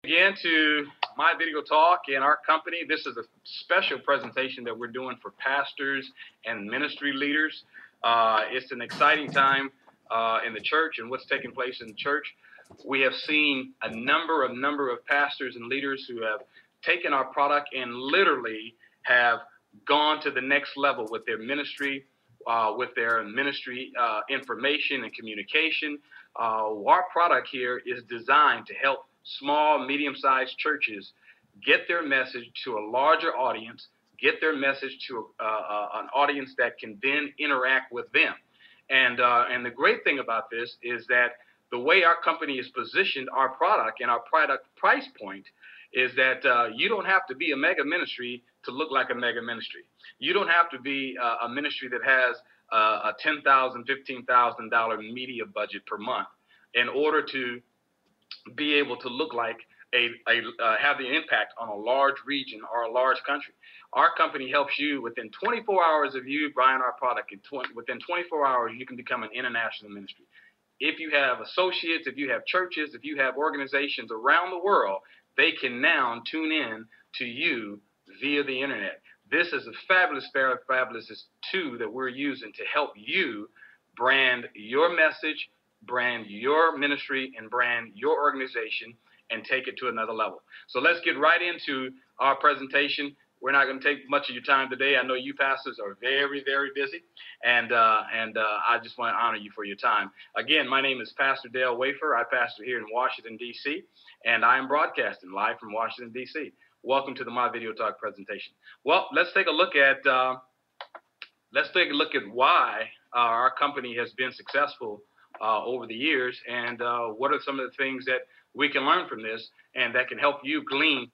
Again to MyVideoTalk and our company. This is a special presentation that we're doing for pastors and ministry leaders. It's an exciting time in the church and what's taking place in the church. We have seen a number of pastors and leaders who have taken our product and literally have gone to the next level with their ministry, information and communication. Our product here is designed to help small, medium-sized churches get their message to a larger audience, get their message to an audience that can then interact with them. And the great thing about this is that the way our company is positioned, our product and our product price point is that you don't have to be a mega ministry to look like a mega ministry. You don't have to be a ministry that has a $10,000, $15,000 media budget per month in order to be able to look like have the impact on a large region or a large country. Our company helps you within 24 hours of you buying our product. Within 24 hours, you can become an international ministry. If you have associates, if you have churches, if you have organizations around the world, they can now tune in to you via the internet. This is a fabulous tool that we're using to help you brand your message, brand your ministry, and brand your organization and take it to another level. So let's get right into our presentation. We're not going to take much of your time today. I know you pastors are very, very busy, and I just want to honor you for your time. Again, my name is Pastor Dale Wafer. I pastor here in Washington, D.C., and I am broadcasting live from Washington, D.C. Welcome to the MyVideoTalk presentation. Well, let's take a look at why our company has been successful over the years, and what are some of the things that we can learn from this and that can help you glean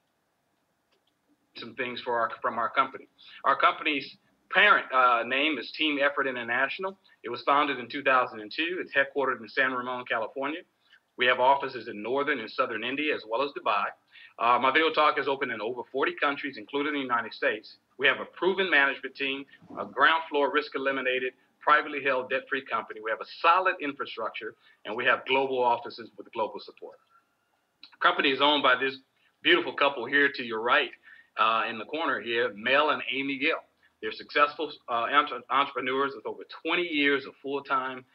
some things from our company. Our company's parent name is Team Effort International. It was founded in 2002. It's headquartered in San Ramon, California. We have offices in northern and southern India as well as Dubai. MyVideoTalk is open in over 40 countries, including the United States. We have a proven management team, a ground floor risk eliminated, privately held debt-free company. We have a solid infrastructure, and we have global offices with global support. The company is owned by this beautiful couple here to your right in the corner here, Mel and Amy Gill. They're successful entrepreneurs with over 20 years of full-time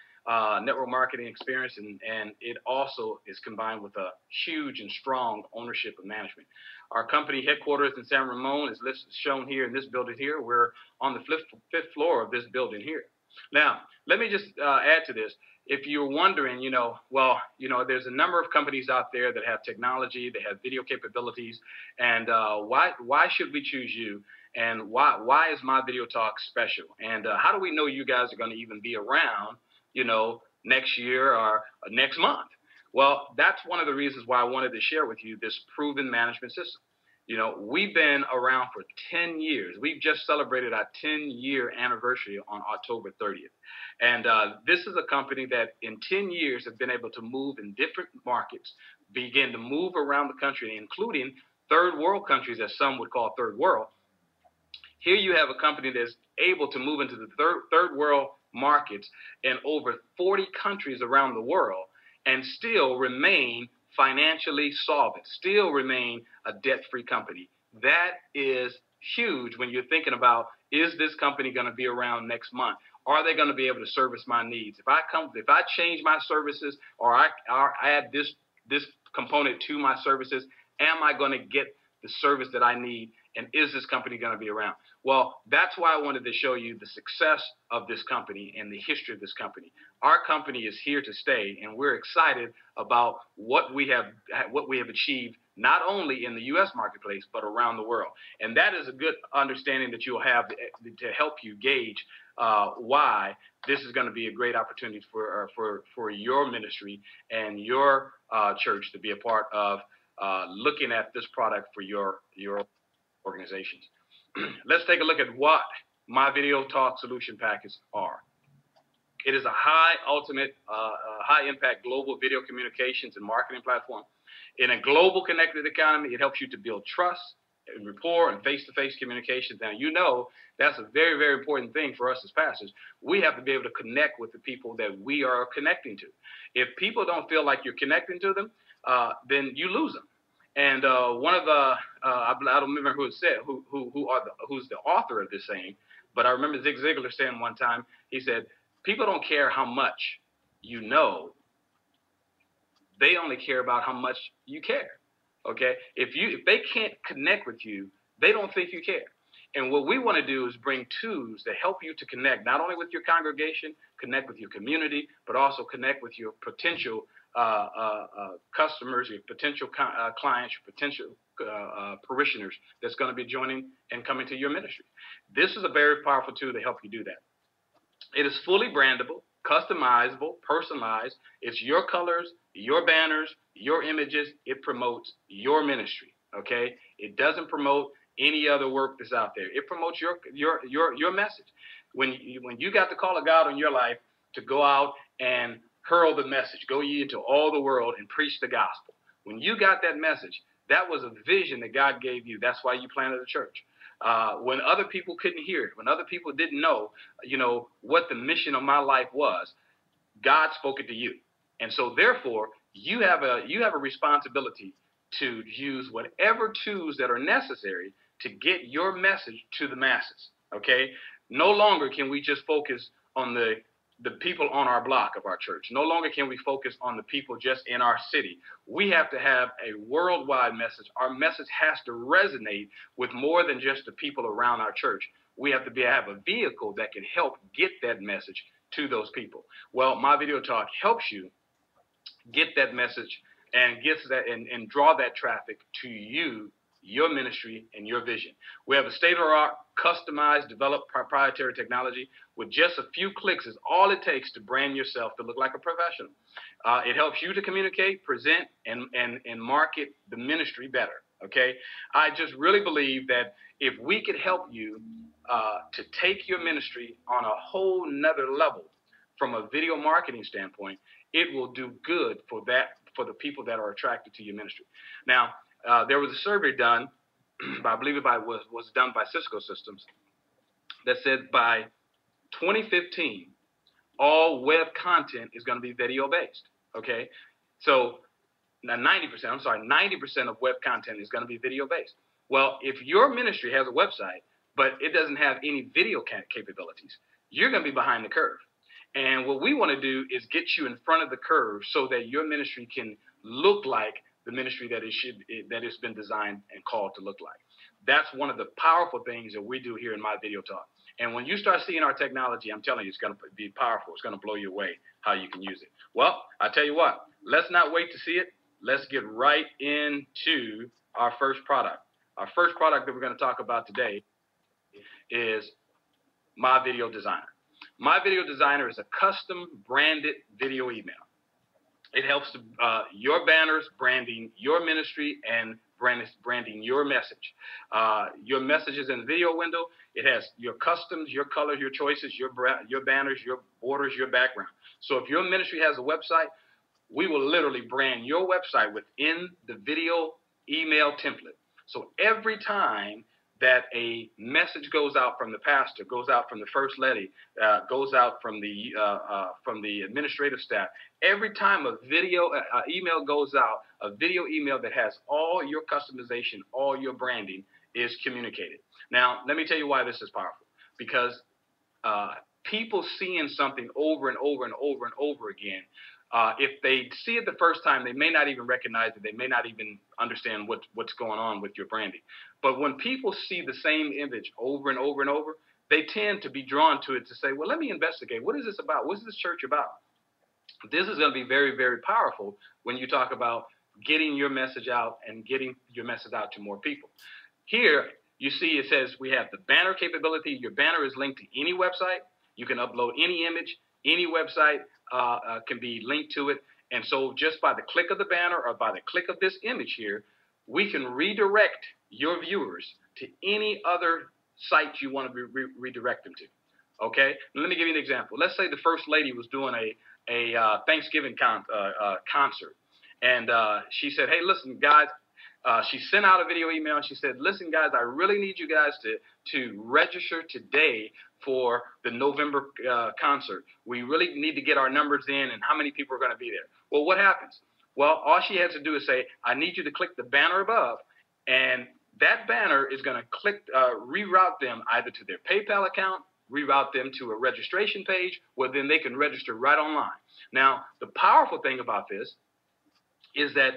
network marketing experience, and it also is combined with a huge and strong ownership of management. Our company headquarters in San Ramon is shown here in this building here. We're on the fifth floor of this building here. Now, let me just add to this. If you're wondering, there's a number of companies out there that have technology, they have video capabilities, and why should we choose you? And why is MyVideoTalk special? And how do we know you guys are going to even be around, next year or next month? Well, that's one of the reasons why I wanted to share with you this proven management system. We've been around for 10 years. We've just celebrated our 10-year anniversary on October 30th. And this is a company that in 10 years have been able to move in different markets, begin to move around the country, including third world countries, as some would call third world. Here you have a company that's able to move into the third world markets in over 40 countries around the world and still remain financially solvent, still remain a debt-free company. That is huge when you're thinking about, is this company going to be around next month? Are they going to be able to service my needs? If I change my services or I add this component to my services, am I going to get the service that I need? And is this company going to be around? Well, that's why I wanted to show you the success of this company and the history of this company. Our company is here to stay, and we're excited about what we have achieved, not only in the U.S. marketplace, but around the world. And that is a good understanding that you'll have to help you gauge why this is going to be a great opportunity for your ministry and your church to be a part of looking at this product for your organizations. Let's take a look at what MyVideoTalk solution packages are. It is a high-impact global video communications and marketing platform. In a global connected economy, it helps you to build trust and rapport and face-to-face communications. Now, that's a very, very important thing for us as pastors. We have to be able to connect with the people that we are connecting to. If people don't feel like you're connecting to them, then you lose them. And one of the I don't remember who it said who's the author of this saying, but I remember Zig Ziglar saying one time, he said, "People don't care how much you know; they only care about how much you care." Okay, if they can't connect with you, they don't think you care. And what we want to do is bring tools that help you to connect not only with your congregation, connect with your community, but also connect with your potential customers, your potential clients, your potential parishioners that's going to be joining and coming to your ministry. This is a very powerful tool to help you do that. It is fully brandable, customizable, personalized. It's your colors, your banners, your images. It promotes your ministry. Okay, it doesn't promote any other work that's out there. It promotes your message. When you got the call of God on your life to go out and hurl the message, go ye into all the world and preach the gospel. When you got that message, that was a vision that God gave you. That's why you planted a church. When other people couldn't hear it, when other people didn't know, what the mission of my life was, God spoke it to you. And so therefore, you have a responsibility to use whatever tools that are necessary to get your message to the masses. Okay? No longer can we just focus on the people on our block of our church. No longer can we focus on the people just in our city. We have to have a worldwide message. Our message has to resonate with more than just the people around our church. We have to have a vehicle that can help get that message to those people. Well, MyVideoTalk helps you get that message and gets that and draw that traffic to you, your ministry, and your vision. We have a state-of-the-art, customized, developed proprietary technology with just a few clicks is all it takes to brand yourself to look like a professional. It helps you to communicate, present, and market the ministry better. Okay, I just really believe that if we could help you to take your ministry on a whole nother level from a video marketing standpoint, it will do good for the people that are attracted to your ministry. Now, there was a survey done, I believe it was done by Cisco Systems, that said by 2015, all web content is going to be video based. Okay, so now 90% of web content is going to be video based. Well, if your ministry has a website, but it doesn't have any video capabilities, you're going to be behind the curve. And what we want to do is get you in front of the curve so that your ministry can look like the ministry that it's been designed and called to look like. That's one of the powerful things that we do here in MyVideoTalk. And when you start seeing our technology, I'm telling you, it's going to be powerful. It's going to blow you away how you can use it. Well, I tell you what, let's not wait to see it. Let's get right into our first product. Our first product that we're going to talk about today is MyVideoDesigner. MyVideoDesigner is a custom branded video email. It helps your banners branding your ministry and branding your message. Your messages in the video window. It has your customs, your colors, your choices, your banners, your borders, your background. So if your ministry has a website, we will literally brand your website within the video email template. So every time that a message goes out from the pastor, goes out from the first lady, goes out from the administrative staff, every time a video email goes out, a video email that has all your customization, all your branding is communicated. Now, let me tell you why this is powerful. Because people seeing something over and over and over and over again, if they see it the first time, they may not even recognize it. They may not even understand what's going on with your branding. But when people see the same image over and over and over, they tend to be drawn to it to say, well, let me investigate. What is this about? What is this church about? This is going to be very, very powerful when you talk about getting your message out and getting your message out to more people. Here, you see it says we have the banner capability. Your banner is linked to any website. You can upload any image. Any website can be linked to it. And so just by the click of the banner or by the click of this image here, we can redirect your viewers to any other site you want to redirect them to. Okay? Now, let me give you an example. Let's say the First Lady was doing a Thanksgiving concert. And she said, hey, listen, guys, she sent out a video email and she said, listen, guys, I really need you guys to register today for the November concert. We really need to get our numbers in and how many people are going to be there. Well, what happens? Well, all she has to do is say, I need you to click the banner above, and that banner is going to reroute them either to their PayPal account, reroute them to a registration page, where then they can register right online. Now, the powerful thing about this is that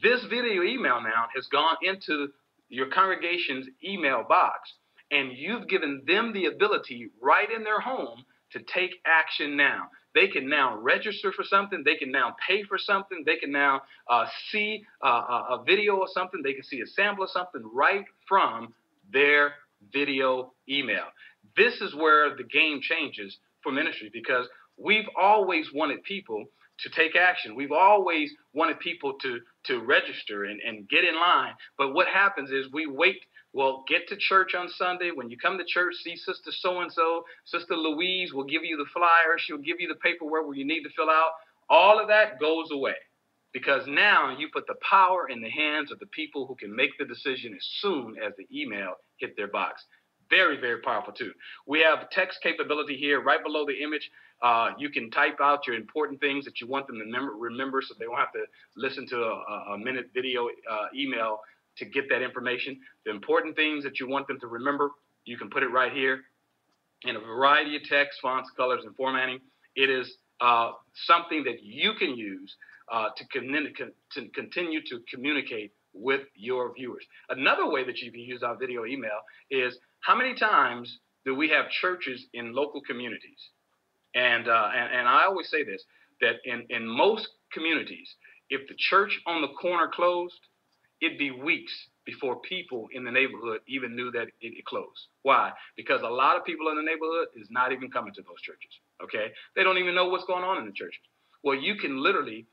this video email now has gone into your congregation's email box, and you've given them the ability right in their home to take action now. They can now register for something. They can now pay for something. They can now see a video or something. They can see a sample of something right from their video email. This is where the game changes for ministry, because we've always wanted people to take action. We've always wanted people to register and get in line. But what happens is we wait. Well, get to church on Sunday. When you come to church, see Sister so-and-so. Sister Louise will give you the flyer. She'll give you the paperwork where you need to fill out. All of that goes away, because now you put the power in the hands of the people who can make the decision as soon as the email hit their box. Very, very powerful too. We have text capability here right below the image. You can type out your important things that you want them to remember, so they won't have to listen to a minute video email to get that information. The important things that you want them to remember, you can put it right here in a variety of text, fonts, colors, and formatting. It is something that you can use to continue to communicate with your viewers. Another way that you can use our video email is, how many times do we have churches in local communities? And I always say this, that in most communities, if the church on the corner closed, it'd be weeks before people in the neighborhood even knew that it closed. Why? Because a lot of people in the neighborhood is not even coming to those churches, okay? They don't even know what's going on in the churches. Well, you can literally,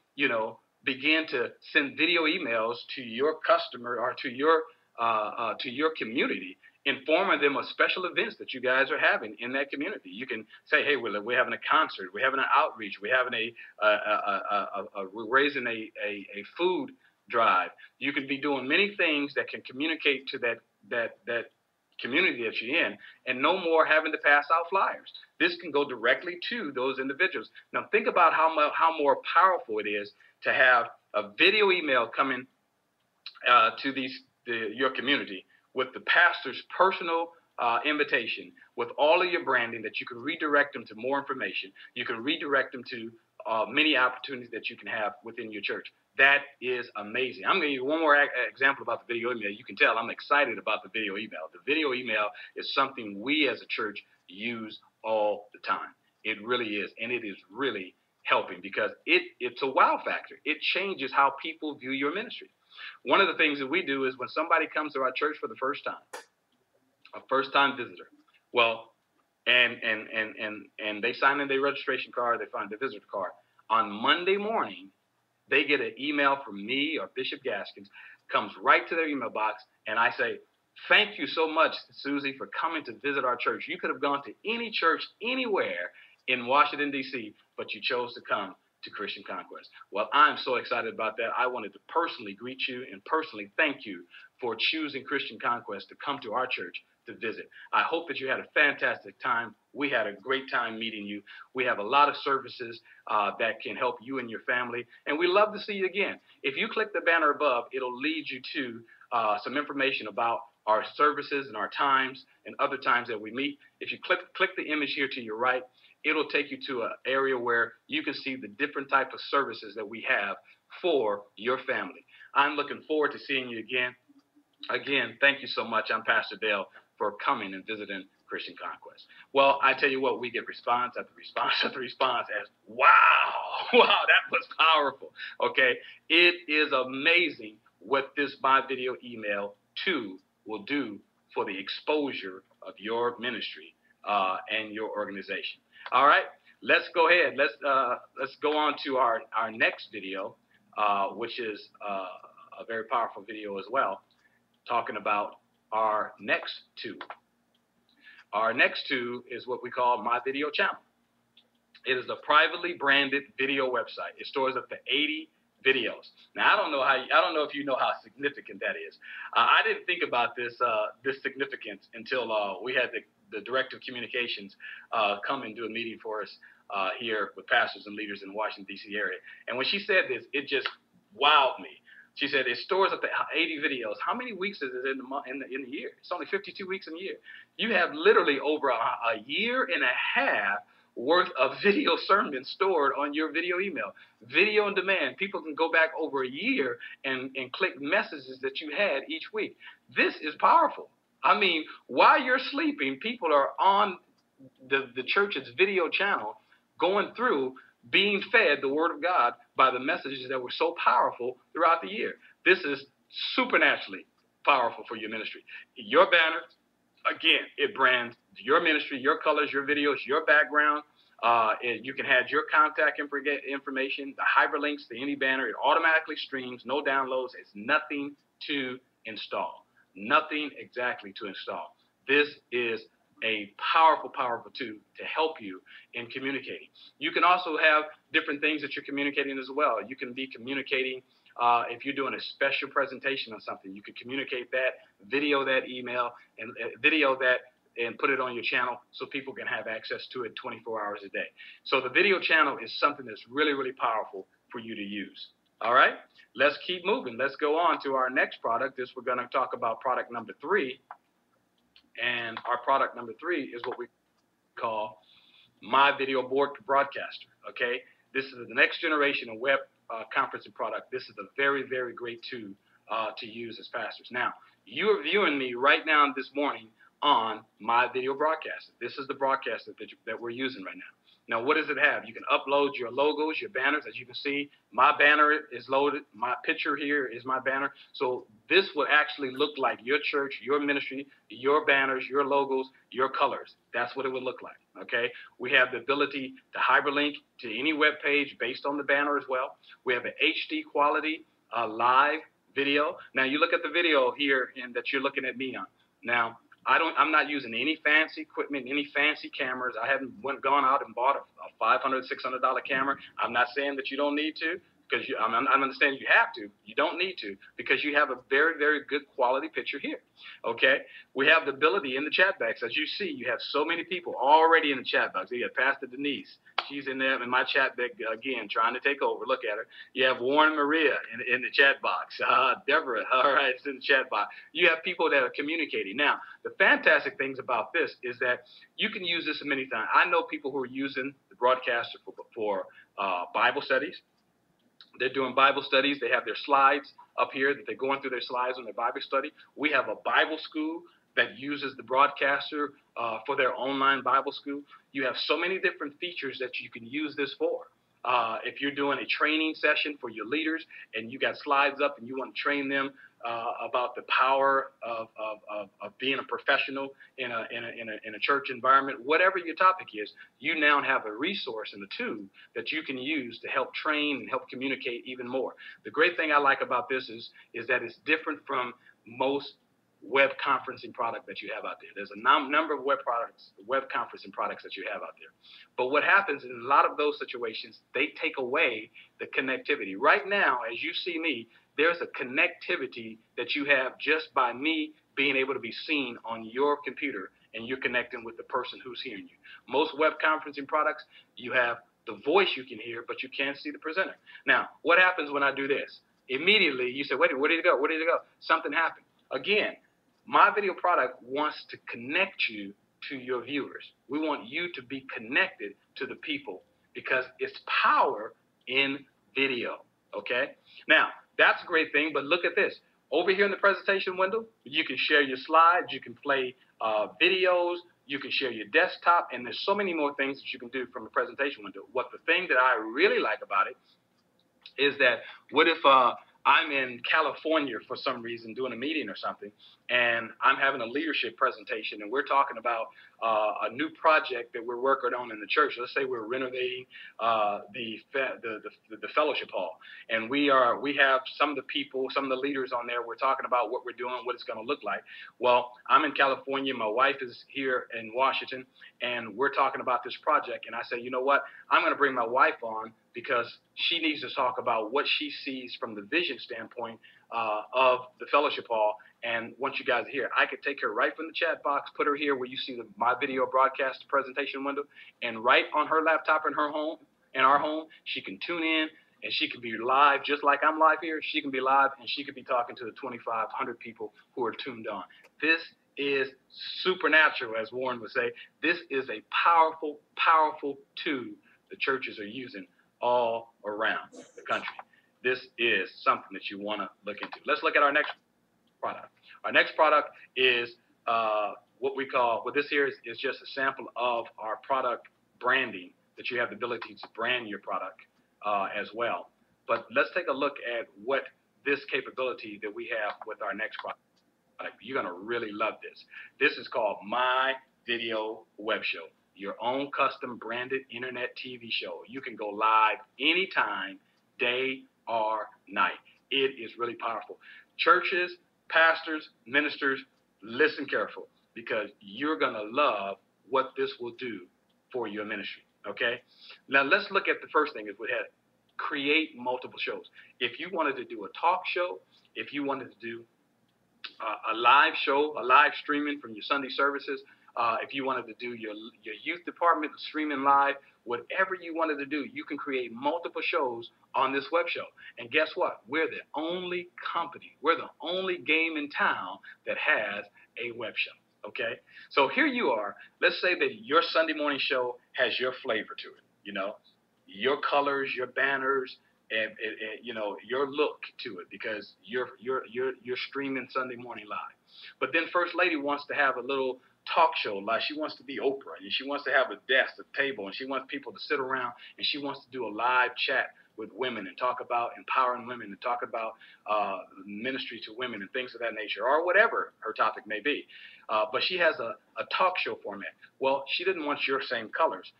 begin to send video emails to your customer or to your community, informing them of special events that you guys are having in that community. You can say, hey, we're having a concert, we're having an outreach, we're having we're raising a food drive. You could be doing many things that can communicate to that community that you're in, and no more having to pass out flyers. This can go directly to those individuals. Now think about how more powerful it is to have a video email coming to your community with the pastor's personal invitation, with all of your branding, that you can redirect them to more information. You can redirect them to many opportunities that you can have within your church. That is amazing. I'm going to give you one more example about the video email. You can tell I'm excited about the video email. The video email is something we as a church use all the time. It really is, and it is really helping, because it's a wow factor. It changes how people view your ministry. One of the things that we do is when somebody comes to our church for the first time, a first-time visitor, well, and they sign in their registration card, they find the visitor card. On Monday morning, they get an email from me or Bishop Gaskins, comes right to their email box, and I say, thank you so much, Susie, for coming to visit our church. You could have gone to any church anywhere in Washington, D.C., but you chose to come to Christian Conquest. Well, I'm so excited about that. I wanted to personally greet you and personally thank you for choosing Christian Conquest to come to our church to visit. I hope that you had a fantastic time. We had a great time meeting you. We have a lot of services that can help you and your family, and we love to see you again. If you click the banner above, it'll lead you to some information about our services and our times and other times that we meet. If you click the image here to your right, it'll take you to an area where you can see the different type of services that we have for your family. I'm looking forward to seeing you again. Again, thank you so much. I'm Pastor Dale for coming and visiting Christian Conquest. Well, I tell you what, we get response after response after response as, wow, that was powerful. Okay, it is amazing what this MyVideo email 2 will do for the exposure of your ministry and your organization. All right, let's go ahead. Let's go on to our next video, which is a very powerful video as well, talking about our next 2. Our next 2 is what we call My Video Channel. It is a privately branded video website. It stores up to 80 videos. Now, I don't know if you know how significant that is. I didn't think about this significance until we had the Director of Communications come and do a meeting for us here with pastors and leaders in the Washington, D.C. area. And when she said this, it just wowed me. She said it stores up to 80 videos. How many weeks is it in the year? It's only 52 weeks in a year. You have literally over a year and a half worth of video sermons stored on your video email. Video on demand. People can go back over a year and click messages that you had each week. This is powerful. I mean, while you're sleeping, people are on the church's video channel going through being fed the word of God by the messages that were so powerful throughout the year. This is supernaturally powerful for your ministry. Your banner, again, it brands your ministry, your colors, your videos, your background. You can add your contact information, the hyperlinks to any banner. It automatically streams, no downloads. It's nothing to install. Nothing exactly to install. This is a powerful, powerful tool to help you in communicating. You can also have different things that you're communicating as well. You can be communicating if you're doing a special presentation on something. You can communicate that, video that email, and video that and put it on your channel so people can have access to it 24 hours a day. So the video channel is something that's really, really powerful for you to use. All right, let's keep moving. Let's go on to our next product. We're going to talk about product number 3. And our product number 3 is what we call MyVideoTalk Broadcaster. Okay, this is the next generation of web conferencing product. This is a very, very great tool to use as pastors. Now, you are viewing me right now this morning on MyVideoTalk. This is the broadcaster that we're using right now. Now, what does it have? You can upload your logos, your banners. As you can see, my banner is loaded. My picture here is my banner. So this will actually look like your church, your ministry, your banners, your logos, your colors. That's what it would look like, okay? We have the ability to hyperlink to any web page based on the banner as well. We have an HD quality live video. Now, you look at the video here and that you're looking at me on. Now, I'm not using any fancy equipment, any fancy cameras. I haven't gone out and bought a $500, $600 camera. I'm not saying that you don't need to, because I'm understanding you have to. You don't need to, because you have a very, very good quality picture here. Okay? We have the ability in the chat box. As you see, you have so many people already in the chat box. You have Pastor Denise. She's in there in my chat box again, trying to take over. Look at her. You have Warren Maria in the chat box. Deborah, all right, it's in the chat box. You have people that are communicating. Now, the fantastic things about this is that you can use this many times. I know people who are using the broadcaster for Bible studies. They're doing Bible studies. They have their slides up here that they're going through their slides on their Bible study. We have a Bible school that uses the broadcaster for their online Bible school. You have so many different features that you can use this for. If you're doing a training session for your leaders and you got slides up and you want to train them about the power of being a professional in a church environment, whatever your topic is, you now have a resource and a tool that you can use to help train and help communicate even more. The great thing I like about this is that it's different from most web conferencing product that you have out there. There's a number of web conferencing products that you have out there. But what happens in a lot of those situations, they take away the connectivity. Right now, as you see me, there's a connectivity that you have just by me being able to be seen on your computer, and you're connecting with the person who's hearing you. Most web conferencing products, you have the voice you can hear, but you can't see the presenter. Now, what happens when I do this? Immediately, you say, wait, where did it go? Where did it go? Something happened. Again, my video product wants to connect you to your viewers. We want you to be connected to the people because it's power in video, okay? Now, that's a great thing, but look at this. Over here in the presentation window, you can share your slides, you can play videos, you can share your desktop, and there's so many more things that you can do from the presentation window. What the thing that I really like about it is that what if I'm in California for some reason doing a meeting or something, and I'm having a leadership presentation, and we're talking about a new project that we're working on in the church. Let's say we're renovating the fellowship hall, and we have some of the people, some of the leaders on there. We're talking about what we're doing, what it's going to look like. Well, I'm in California. My wife is here in Washington, and we're talking about this project. And I say, you know what? I'm going to bring my wife on because she needs to talk about what she sees from the vision standpoint of the fellowship hall. And once you guys are here, I could take her right from the chat box, put her here where you see my video broadcast presentation window, and right on her laptop in her home, in our home, she can tune in and she can be live just like I'm live here. She can be live, and she could be talking to the 2,500 people who are tuned on. This is supernatural, as Warren would say. This is a powerful, powerful tool the churches are using all around the country. This is something that you want to look into. Let's look at our next product. Our next product is what this here is just a sample of our product branding, that you have the ability to brand your product as well. But let's take a look at what this capability that we have with our next product. You're going to really love this. This is called My Video Web Show, your own custom branded internet TV show. You can go live anytime, day or night. It is really powerful. Churches, pastors, ministers, listen careful, because you're going to love what this will do for your ministry, okay? Now, let's look at the first thing is we had create multiple shows. If you wanted to do a talk show, if you wanted to do a live show, a live streaming from your Sunday services, if you wanted to do your youth department streaming live, whatever you wanted to do, you can create multiple shows on this web show. And guess what? We're the only company, we're the only game in town that has a web show. Okay, so here you are. Let's say that your Sunday morning show has your flavor to it. You know, your colors, your banners, and you know, your look to it, because you're streaming Sunday morning live. But then First Lady wants to have a little talk show, like she wants to be Oprah, and she wants to have a desk, a table, and she wants people to sit around, and she wants to do a live chat with women and talk about empowering women and talk about ministry to women and things of that nature, or whatever her topic may be. But she has a talk show format. Well, she didn't want your same colors.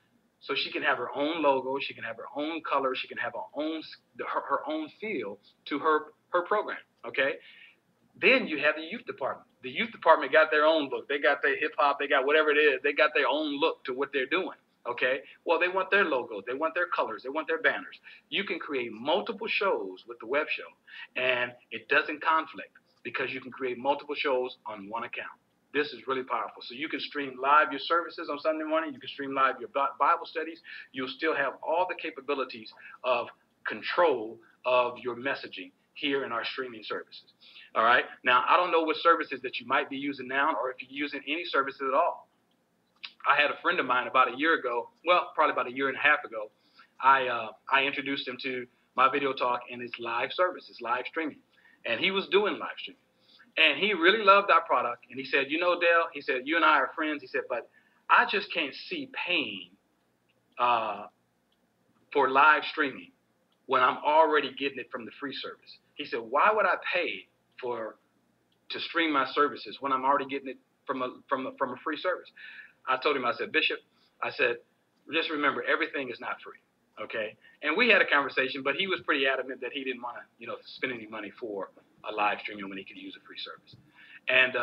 So she can have her own logo, she can have her own colors, she can have her own feel to her program, okay? Then you have the youth department. The youth department got their own look. They got their hip-hop, they got whatever it is. They got their own look to what they're doing, okay? Well, they want their logos, they want their colors, they want their banners. You can create multiple shows with the web show, and it doesn't conflict, because you can create multiple shows on one account. This is really powerful. So you can stream live your services on Sunday morning. You can stream live your Bible studies. You'll still have all the capabilities of control of your messaging here in our streaming services. All right. Now, I don't know what services that you might be using now, or if you're using any services at all. I had a friend of mine about a year ago, well, probably about a year and a half ago. I introduced him to MyVideoTalk and its live services, live streaming. And he was doing live streaming. And he really loved our product. And he said, you know, Dale, he said, you and I are friends. He said, but I just can't see paying for live streaming when I'm already getting it from the free service. He said, why would I pay to stream my services when I'm already getting it from a free service? I told him, I said, Bishop, I said, just remember, everything is not free. Okay. And we had a conversation, but he was pretty adamant that he didn't want to, you know, spend any money for a live streaming when he could use a free service. And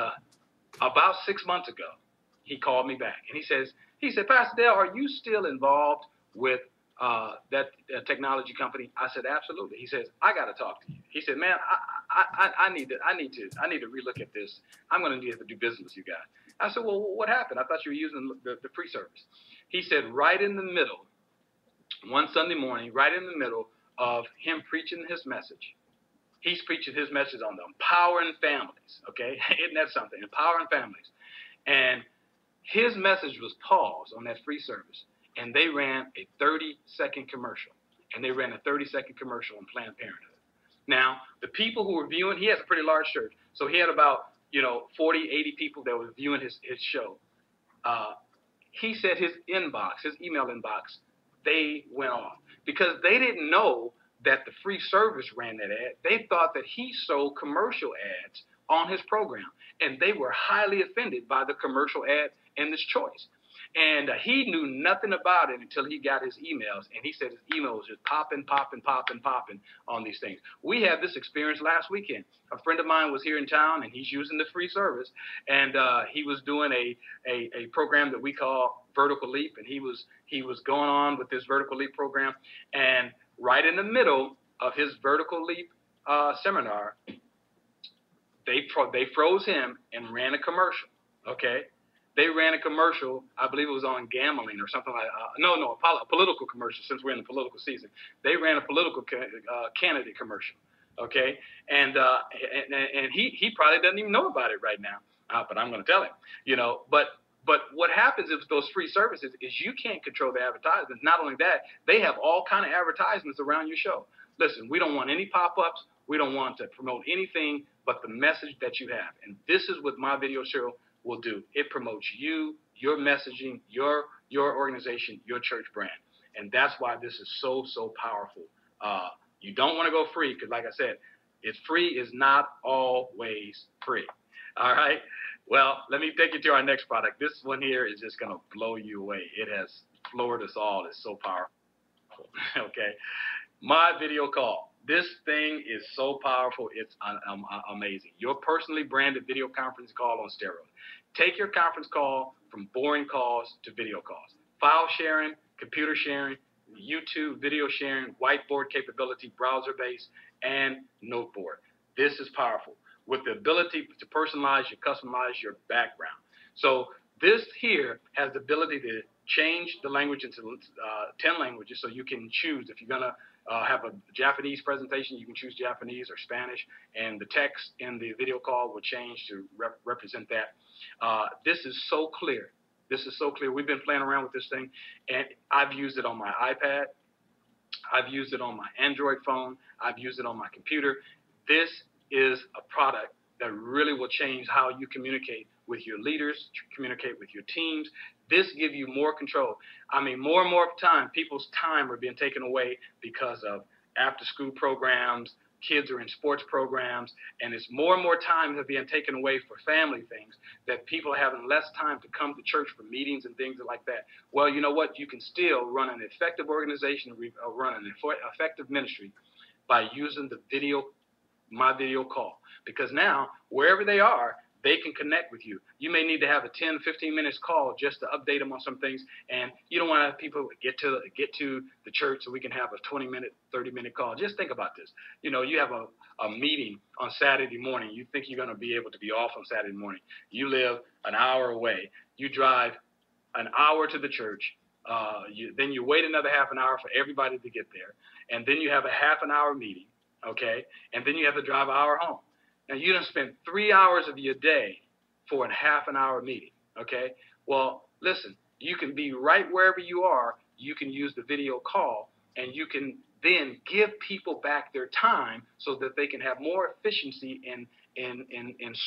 about 6 months ago, he called me back and he said, Pastor Dale, are you still involved with that technology company? I said, absolutely. He says, I got to talk to you. He said, man, I need to relook at this. I'm going to need to do business with you guys. I said, well, what happened? I thought you were using the free service. He said, right in the middle, one Sunday morning, right in the middle of him preaching his message, he's preaching his message on the empowering families, okay? Isn't that something? Empowering families. And his message was paused on that free service, and they ran a 30-second commercial. And they ran a 30-second commercial on Planned Parenthood. Now, the people who were viewing, he has a pretty large church, so he had about, 40, 80 people that were viewing his show. He said his email inbox, they went off because they didn't know that the free service ran that ad. They thought that he sold commercial ads on his program, and they were highly offended by the commercial ad and this choice. And he knew nothing about it until he got his emails, and he said his email was just popping on these things. We had this experience last weekend. A friend of mine was here in town, and he's using the free service, and he was doing a program that we call Vertical Leap, and he was going on with this Vertical Leap program, and right in the middle of his Vertical Leap seminar, they froze him and ran a commercial, okay? They ran a commercial, I believe it was on gambling or something like a political commercial, since we're in the political season. They ran a political candidate commercial, okay? And he probably doesn't even know about it right now, but I'm going to tell him, you know. But what happens with those free services is you can't control the advertisements. Not only that, they have all kind of advertisements around your show. Listen, we don't want any pop-ups. We don't want to promote anything but the message that you have. And this is what My Video Show will do. It promotes you, your messaging, your organization, your church brand. And that's why this is so powerful. You don't want to go free because, like I said, it's free is not always free. All right? Well, let me take you to our next product. This one here is just going to blow you away. It has floored us all. It's so powerful. Okay? My Video Call. This thing is so powerful, it's amazing. Your personally branded video conference call on steroids. Take your conference call from boring calls to video calls. File sharing, computer sharing, YouTube video sharing, whiteboard capability, browser-based, and noteboard. This is powerful with the ability to personalize, customize your background. So this here has the ability to change the language into 10 languages, so you can choose if you're going to have a Japanese presentation, you can choose Japanese or Spanish, and the text in the video call will change to represent that. This is so clear. This is so clear. We've been playing around with this thing, and I've used it on my iPad. I've used it on my Android phone. I've used it on my computer. This is a product that really will change how you communicate with your leaders, communicate with your teams. This gives you more control. I mean, more and more time, people's time are being taken away because of after-school programs, kids are in sports programs, and it's more and more time that being taken away for family things, that people are having less time to come to church for meetings and things like that. Well, you know what? You can still run an effective organization, run an effective ministry by using the video, My Video Call. Because now, wherever they are, they can connect with you. You may need to have a 10, 15 minutes call just to update them on some things, and you don't want to have people get to the church so we can have a 20-minute, 30-minute call. Just think about this. You know, you have a meeting on Saturday morning. You think you're going to be able to be off on Saturday morning. You live an hour away. You drive an hour to the church. Then you wait another half an hour for everybody to get there, and then you have a half an hour meeting, okay? And then you have to drive an hour home. Now, you done spent 3 hours of your day for a half an hour meeting, okay? Well, listen, you can be right wherever you are. You can use the video call, and you can then give people back their time so that they can have more efficiency in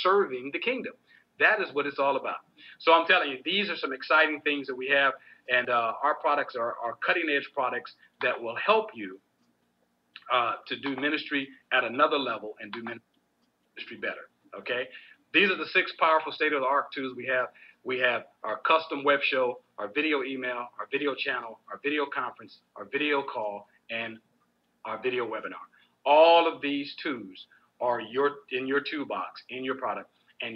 serving the kingdom. That is what it's all about. So I'm telling you, these are some exciting things that we have, and our products are cutting-edge products that will help you to do ministry at another level and do ministry better, okay? These are the 6 powerful state-of-the-art tools we have. We have our custom web show, our video email, our video channel, our video conference, our video call, and our video webinar. All of these tools are in your toolbox, in your product, and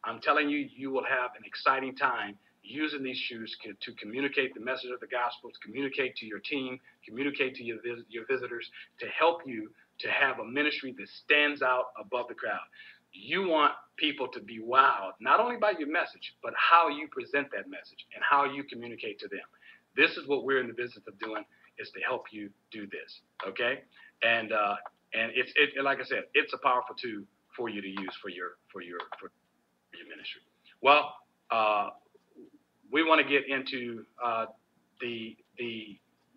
I'm telling you, you will have an exciting time using these tools to communicate the message of the gospel, to communicate to your team, communicate to your visitors, to help you to have a ministry that stands out above the crowd. You want people to be wowed, not only by your message, but how you present that message and how you communicate to them. This is what we're in the business of doing, is to help you do this, okay? And it's like I said, it's a powerful tool for you to use for your ministry. Well, we want to get into the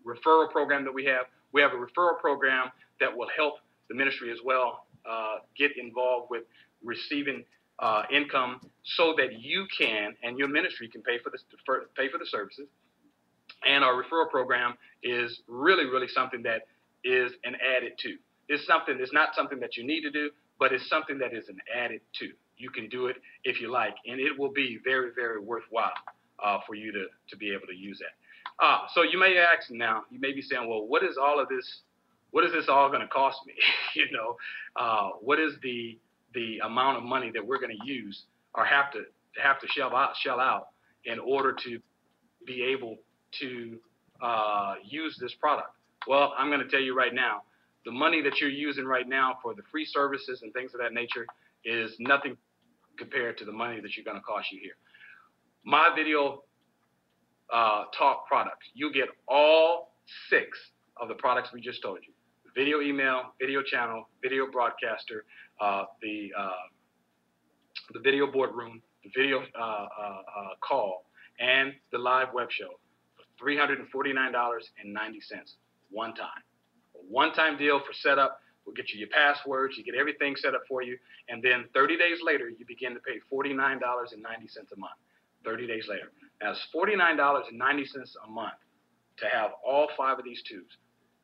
referral program that we have. We have a referral program that will help the ministry as well get involved with receiving income so that you can and your ministry can pay for the services. And our referral program is really something that is an added to. It's not something that you need to do, but it's something that is an added to. You can do it if you like, and it will be very worthwhile for you to be able to use that. So you may ask now, you may be saying, well, what is all of this? What is this all going to cost me? You know, what is the amount of money that we're going to use or have to shell out in order to be able to use this product? Well, I'm going to tell you right now, the money that you're using right now for the free services and things of that nature is nothing compared to the money that you're going to cost you here. My Video Talk products. You get all 6 of the products we just told you: video email, video channel, video broadcaster, the video boardroom, the video call, and the live web show for $349.90 one time. A one-time deal for setup. We'll get you your passwords, you get everything set up for you, and then 30 days later, you begin to pay $49.90 a month. 30 days later. Now, it's $49.90 a month to have all 5 of these tubes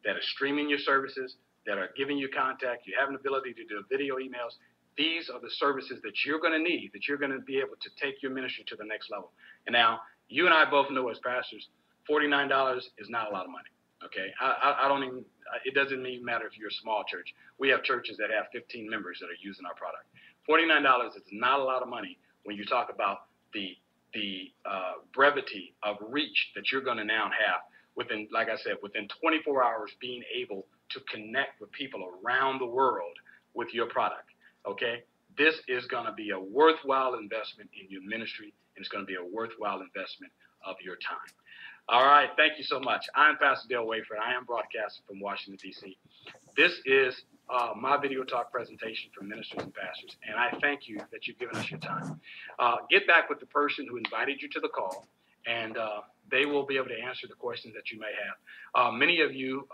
that are streaming your services, that are giving you contact. You have an ability to do video emails. These are the services that you're going to need, that you're going to be able to take your ministry to the next level. And now, you and I both know as pastors, $49 is not a lot of money. Okay, I don't even, it doesn't even matter if you're a small church. We have churches that have 15 members that are using our product. $49 is not a lot of money when you talk about the brevity of reach that you're going to now have within, like I said, within 24 hours, being able to connect with people around the world with your product. Okay, this is going to be a worthwhile investment in your ministry, and it's going to be a worthwhile investment of your time. All right, thank you so much. I'm Pastor Dale Wafer, and I am broadcasting from Washington, D.C. This is my video talk presentation for ministers and pastors, and I thank you that you've given us your time. Get back with the person who invited you to the call, and they will be able to answer the questions that you may have. Many of you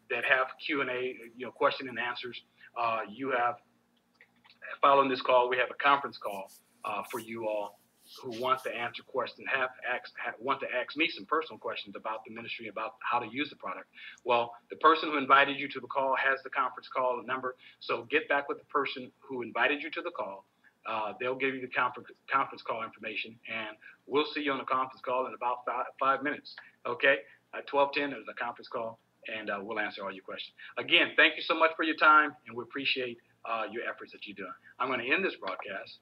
that have Q&A, question and answers, you have, following this call, we have a conference call for you all who want to answer questions, want to ask me some personal questions about the ministry, about how to use the product. Well, the person who invited you to the call has the conference call number, so get back with the person who invited you to the call. They'll give you the conference call information, and we'll see you on the conference call in about 5 minutes. Okay? At 12:10, there's a conference call, and we'll answer all your questions. Again, thank you so much for your time, and we appreciate your efforts that you're doing. I'm going to end this broadcast